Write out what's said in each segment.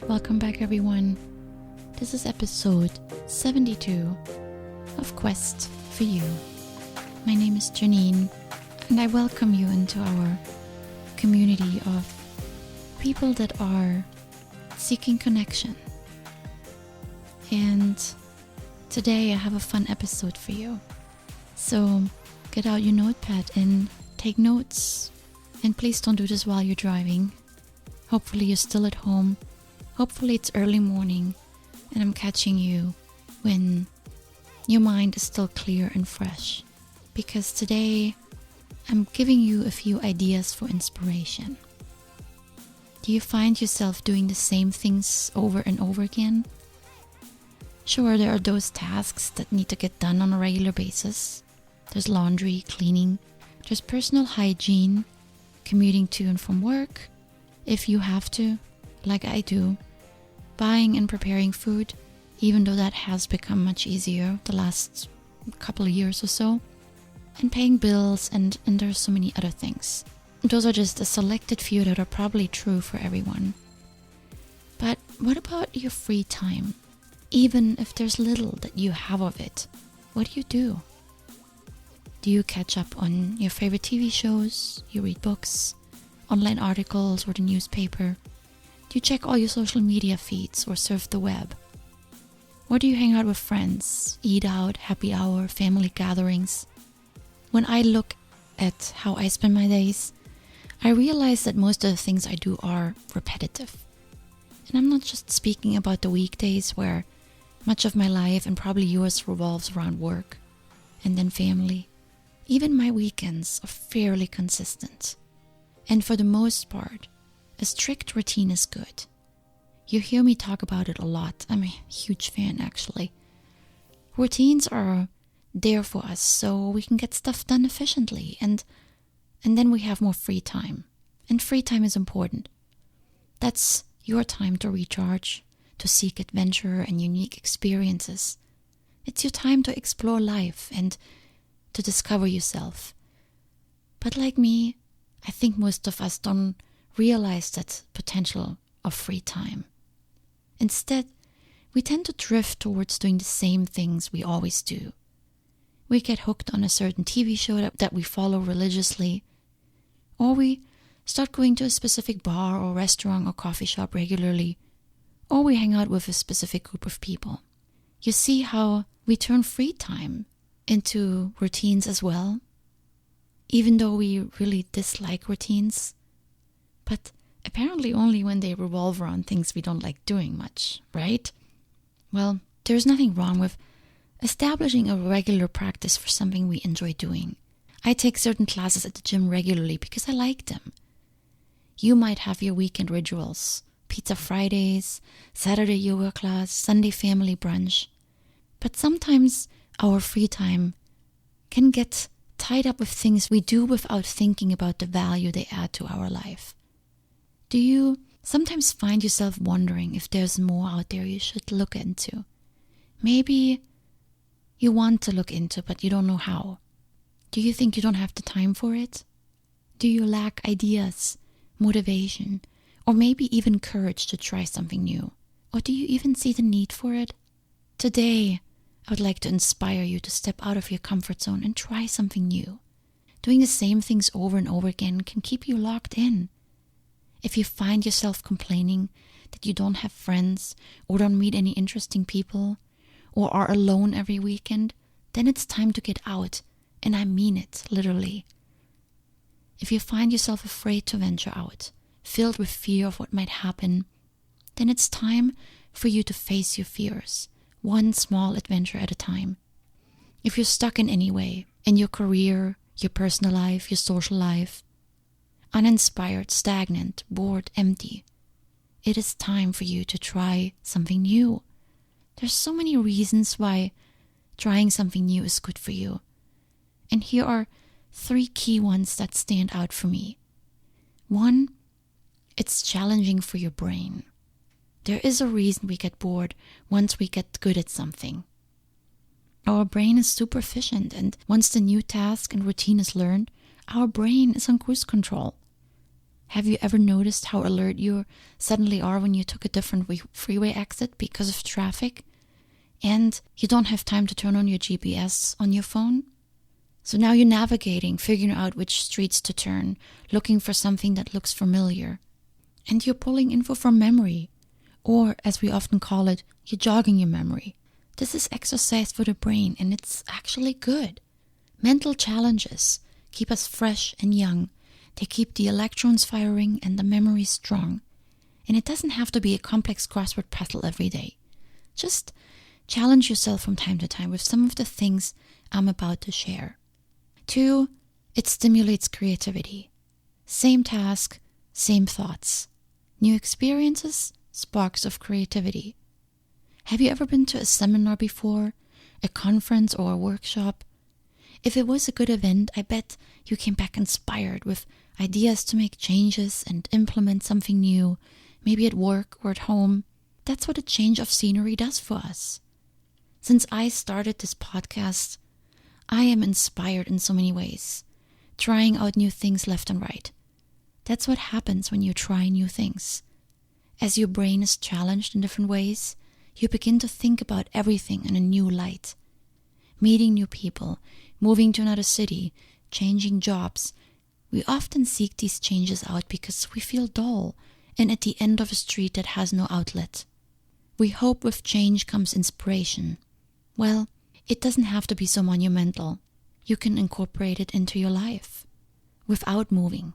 Welcome back, everyone. This is episode 72 of Quest for You. My name is Janine, and I welcome you into our community of people that are seeking connection. And today I have a fun episode for you. So get out your notepad and take notes. And please don't do this while you're driving. Hopefully you're still at home. Hopefully it's early morning and I'm catching you when your mind is still clear and fresh. Because today I'm giving you a few ideas for inspiration. Do you find yourself doing the same things over and over again? Sure, there are those tasks that need to get done on a regular basis. There's laundry, cleaning, there's personal hygiene, commuting to and from work, if you have to, like I do. Buying and preparing food, even though that has become much easier the last couple of years or so. And paying bills, and there's so many other things. Those are just a selected few that are probably true for everyone. But what about your free time? Even if there's little that you have of it, what do? Do you catch up on your favorite TV shows? You read books, online articles, or the newspaper? Do you check all your social media feeds or surf the web? Or do you hang out with friends, eat out, happy hour, family gatherings? When I look at how I spend my days, I realize that most of the things I do are repetitive. And I'm not just speaking about the weekdays where much of my life and probably yours revolves around work and then family. Even my weekends are fairly consistent. And for the most part, a strict routine is good. You hear me talk about it a lot. I'm a huge fan, actually. Routines are there for us so we can get stuff done efficiently and then we have more free time. And free time is important. That's your time to recharge, to seek adventure and unique experiences. It's your time to explore life and to discover yourself. But like me, I think most of us don't realize that potential of free time. Instead, we tend to drift towards doing the same things we always do. We get hooked on a certain TV show that we follow religiously, or we start going to a specific bar or restaurant or coffee shop regularly, or we hang out with a specific group of people. You see how we turn free time into routines as well, even though we really dislike routines. But apparently only when they revolve around things we don't like doing much, right? Well, there's nothing wrong with establishing a regular practice for something we enjoy doing. I take certain classes at the gym regularly because I like them. You might have your weekend rituals, pizza Fridays, Saturday yoga class, Sunday family brunch. But sometimes our free time can get tied up with things we do without thinking about the value they add to our life. Do you sometimes find yourself wondering if there's more out there you should look into? Maybe you want to look into, but you don't know how. Do you think you don't have the time for it? Do you lack ideas, motivation, or maybe even courage to try something new? Or do you even see the need for it? Today, I would like to inspire you to step out of your comfort zone and try something new. Doing the same things over and over again can keep you locked in. If you find yourself complaining that you don't have friends or don't meet any interesting people or are alone every weekend, then it's time to get out, and I mean it, literally. If you find yourself afraid to venture out, filled with fear of what might happen, then it's time for you to face your fears, one small adventure at a time. If you're stuck in any way, in your career, your personal life, your social life, uninspired, stagnant, bored, empty, it is time for you to try something new. There's so many reasons why trying something new is good for you. And here are 3 key ones that stand out for me. 1, it's challenging for your brain. There is a reason we get bored once we get good at something. Our brain is super efficient, and once the new task and routine is learned, our brain is on cruise control. Have you ever noticed how alert you suddenly are when you took a different freeway exit because of traffic? And you don't have time to turn on your GPS on your phone? So now you're navigating, figuring out which streets to turn, looking for something that looks familiar. And you're pulling info from memory. Or, as we often call it, you're jogging your memory. This is exercise for the brain, and it's actually good. Mental challenges keep us fresh and young. They keep the electrons firing and the memory strong. And it doesn't have to be a complex crossword puzzle every day. Just challenge yourself from time to time with some of the things I'm about to share. 2, it stimulates creativity. Same task, same thoughts. New experiences, sparks of creativity. Have you ever been to a seminar before? A conference or a workshop? If it was a good event, I bet you came back inspired with ideas to make changes and implement something new, maybe at work or at home. That's what a change of scenery does for us. Since I started this podcast, I am inspired in so many ways, trying out new things left and right. That's what happens when you try new things. As your brain is challenged in different ways, you begin to think about everything in a new light. Meeting new people, moving to another city, changing jobs. We often seek these changes out because we feel dull and at the end of a street that has no outlet. We hope with change comes inspiration. Well, it doesn't have to be so monumental. You can incorporate it into your life without moving.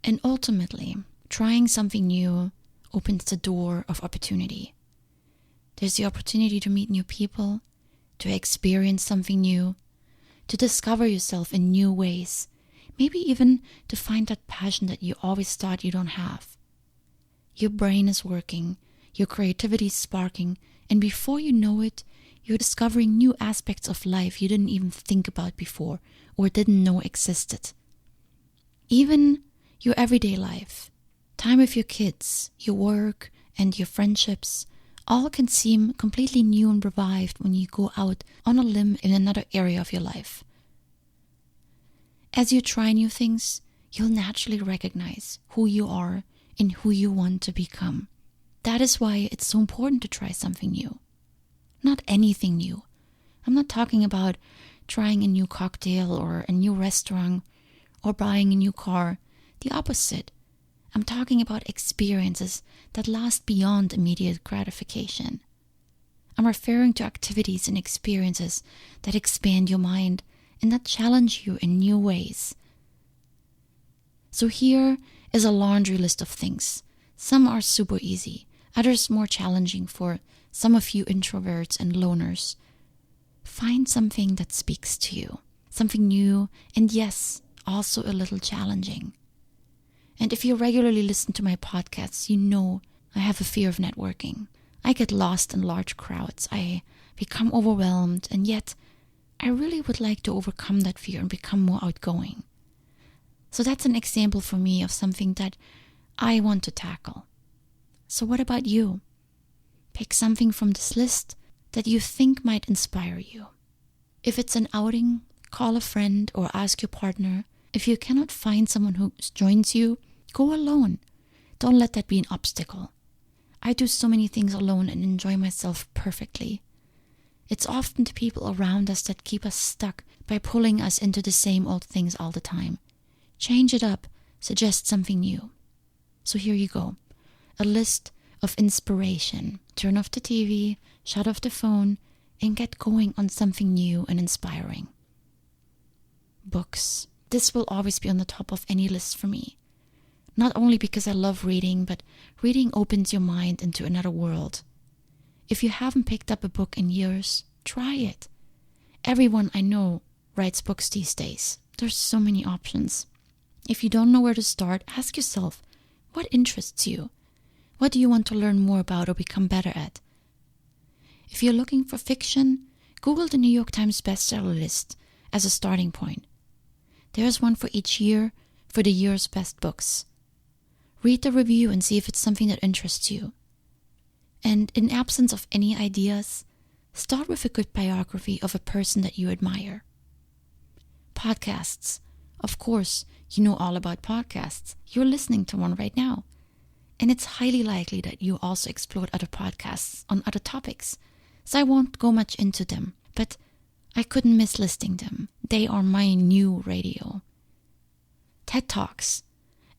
And ultimately, trying something new opens the door of opportunity. There's the opportunity to meet new people, to experience something new, to discover yourself in new ways, maybe even to find that passion that you always thought you don't have. Your brain is working, your creativity is sparking, and before you know it, you're discovering new aspects of life you didn't even think about before or didn't know existed. Even your everyday life, time with your kids, your work, and your friendships, all can seem completely new and revived when you go out on a limb in another area of your life. As you try new things, you'll naturally recognize who you are and who you want to become. That is why it's so important to try something new. Not anything new. I'm not talking about trying a new cocktail or a new restaurant or buying a new car. The opposite. I'm talking about experiences that last beyond immediate gratification. I'm referring to activities and experiences that expand your mind and that challenge you in new ways. So here is a laundry list of things. Some are super easy, others more challenging for some of you introverts and loners. Find something that speaks to you, something new, and yes, also a little challenging. And if you regularly listen to my podcasts, you know I have a fear of networking. I get lost in large crowds. I become overwhelmed, and yet I really would like to overcome that fear and become more outgoing. So that's an example for me of something that I want to tackle. So what about you? Pick something from this list that you think might inspire you. If it's an outing, call a friend or ask your partner. If you cannot find someone who joins you, go alone. Don't let that be an obstacle. I do so many things alone and enjoy myself perfectly. It's often the people around us that keep us stuck by pulling us into the same old things all the time. Change it up. Suggest something new. So here you go. A list of inspiration. Turn off the TV, shut off the phone, and get going on something new and inspiring. Books. This will always be on the top of any list for me. Not only because I love reading, but reading opens your mind into another world. If you haven't picked up a book in years, try it. Everyone I know writes books these days. There's so many options. If you don't know where to start, ask yourself, what interests you? What do you want to learn more about or become better at? If you're looking for fiction, Google the New York Times bestseller list as a starting point. There's one for each year for the year's best books. Read the review and see if it's something that interests you. And in absence of any ideas, start with a good biography of a person that you admire. Podcasts Of course, you know all about podcasts. You're listening to one right now. And it's highly likely that you also explored other podcasts on other topics. So I won't go much into them, but I couldn't miss listing them. They are my new radio. TED Talks,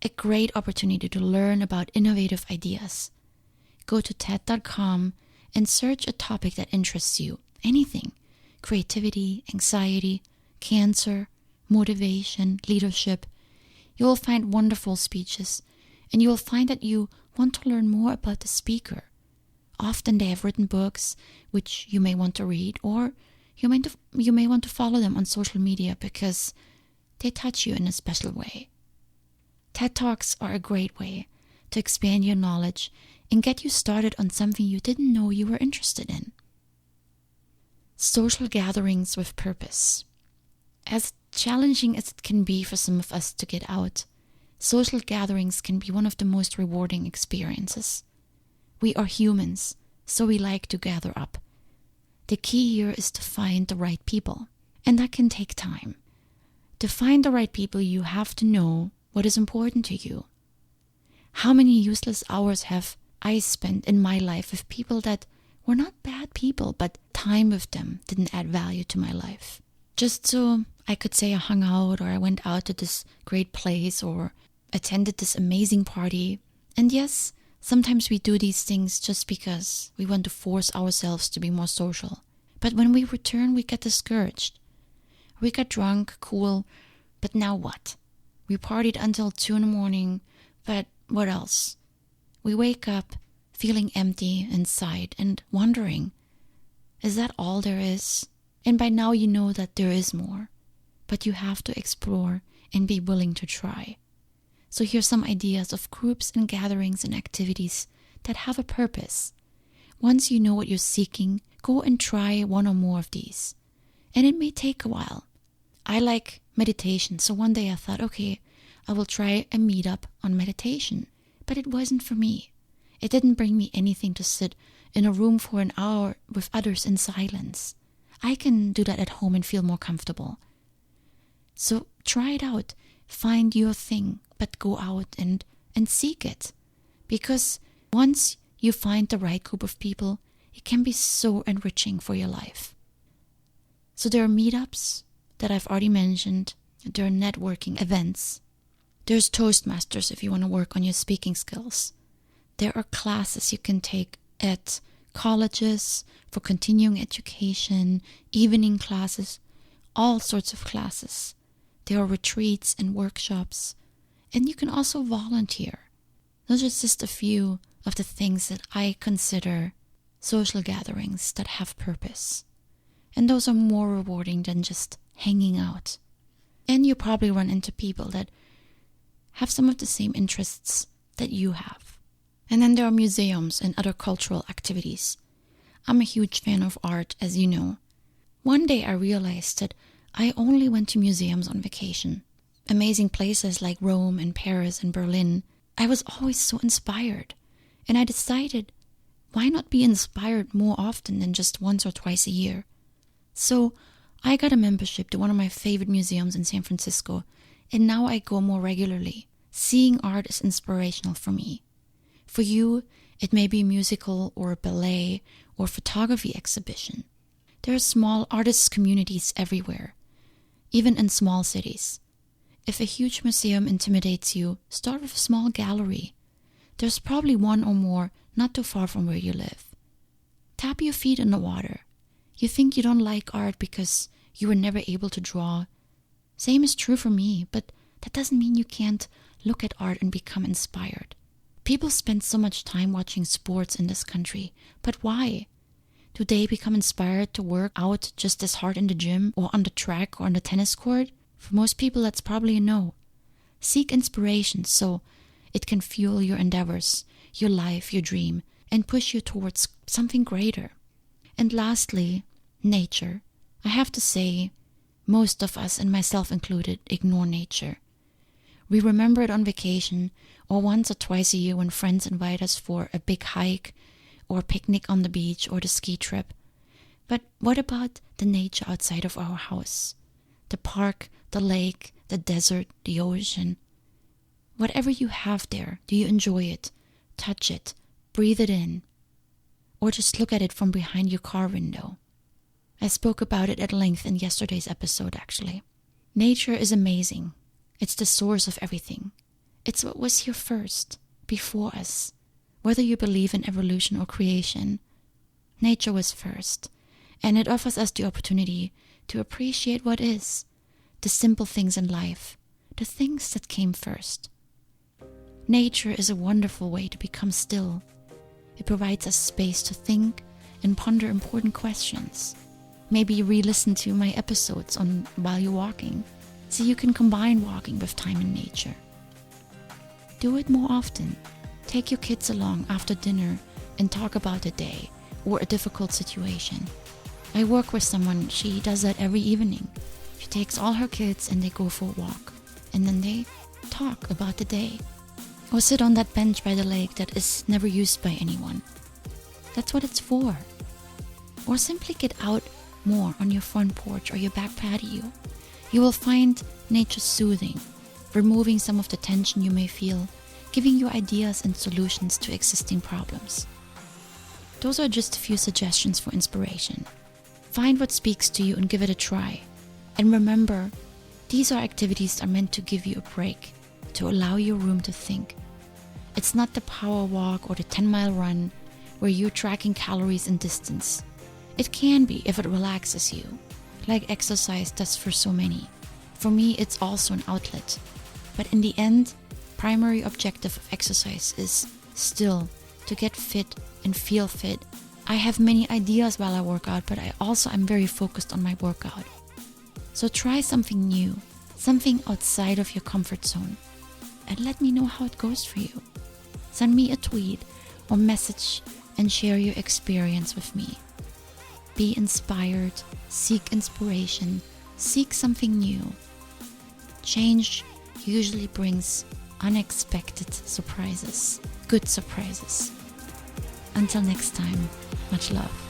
a great opportunity to learn about innovative ideas. Go to TED.com and search a topic that interests you. Anything. Creativity, anxiety, cancer, motivation, leadership. You will find wonderful speeches, and you will find that you want to learn more about the speaker. Often they have written books which you may want to read, or you may want to follow them on social media because they touch you in a special way. TED Talks are a great way to expand your knowledge and get you started on something you didn't know you were interested in. Social gatherings with purpose. As challenging as it can be for some of us to get out, social gatherings can be one of the most rewarding experiences. We are humans, so we like to gather up. The key here is to find the right people, and that can take time. To find the right people, you have to know what is important to you. How many useless hours have I spent in my life with people that were not bad people, but time with them didn't add value to my life? Just so I could say I hung out, or I went out to this great place, or attended this amazing party. And yes, sometimes we do these things just because we want to force ourselves to be more social. But when we return, we get discouraged. We got drunk, cool, but now what? We partied until 2 a.m, but what else? We wake up feeling empty inside and wondering, is that all there is? And by now you know that there is more, but you have to explore and be willing to try. So here's some ideas of groups and gatherings and activities that have a purpose. Once you know what you're seeking, go and try one or more of these. And it may take a while. I like meditation, so one day I thought, okay, I will try a meetup on meditation. But it wasn't for me. It didn't bring me anything to sit in a room for an hour with others in silence. I can do that at home and feel more comfortable. So try it out. Find your thing, but go out and seek it. Because once you find the right group of people, it can be so enriching for your life. So there are meetups that I've already mentioned. There are networking events. There's Toastmasters if you want to work on your speaking skills. There are classes you can take at colleges for continuing education, evening classes, all sorts of classes. There are retreats and workshops, and you can also volunteer. Those are just a few of the things that I consider social gatherings that have purpose. And those are more rewarding than just hanging out. And you probably run into people that have some of the same interests that you have. And then there are museums and other cultural activities. I'm a huge fan of art, as you know. One day I realized that I only went to museums on vacation. Amazing places like Rome and Paris and Berlin. I was always so inspired. And I decided, why not be inspired more often than just once or twice a year? So I got a membership to one of my favorite museums in San Francisco, and now I go more regularly. Seeing art is inspirational for me. For you, it may be a musical or a ballet or photography exhibition. There are small artists' communities everywhere, even in small cities. If a huge museum intimidates you, start with a small gallery. There's probably one or more not too far from where you live. Tap your feet in the water. You think you don't like art because you were never able to draw. Same is true for me, but that doesn't mean you can't look at art and become inspired. People spend so much time watching sports in this country, but why? Do they become inspired to work out just as hard in the gym or on the track or on the tennis court? For most people, that's probably a no. Seek inspiration so it can fuel your endeavors, your life, your dream, and push you towards something greater. And lastly, nature. I have to say, most of us, and myself included, ignore nature. We remember it on vacation or once or twice a year when friends invite us for a big hike or picnic on the beach or the ski trip. But what about the nature outside of our house? The park, the lake, the desert, the ocean. Whatever you have there, do you enjoy it? Touch it, breathe it in, or just look at it from behind your car window? I spoke about it at length in yesterday's episode, actually. Nature is amazing. It's the source of everything. It's what was here first, before us. Whether you believe in evolution or creation, nature was first, and it offers us the opportunity to appreciate what is, the simple things in life, the things that came first. Nature is a wonderful way to become still. It provides us space to think and ponder important questions. Maybe re-listen to my episodes on while you're walking, so you can combine walking with time in nature. Do it more often. Take your kids along after dinner and talk about the day or a difficult situation. I work with someone, she does that every evening. She takes all her kids and they go for a walk, and then they talk about the day. Or sit on that bench by the lake that is never used by anyone. That's what it's for. Or simply get out more on your front porch or your back patio. You will find nature soothing, removing some of the tension you may feel, giving you ideas and solutions to existing problems. Those are just a few suggestions for inspiration. Find what speaks to you and give it a try. And remember, these are activities that are meant to give you a break, to allow you room to think. It's not the power walk or the 10-mile run where you're tracking calories and distance. It can be if it relaxes you, like exercise does for so many. For me, it's also an outlet. But in the end, primary objective of exercise is still to get fit and feel fit. I have many ideas while I work out, but I also am very focused on my workout. So try something new, something outside of your comfort zone, and let me know how it goes for you. Send me a tweet or message and share your experience with me. Be inspired, seek inspiration, seek something new. Change usually brings unexpected surprises, good surprises. Until next time, much love.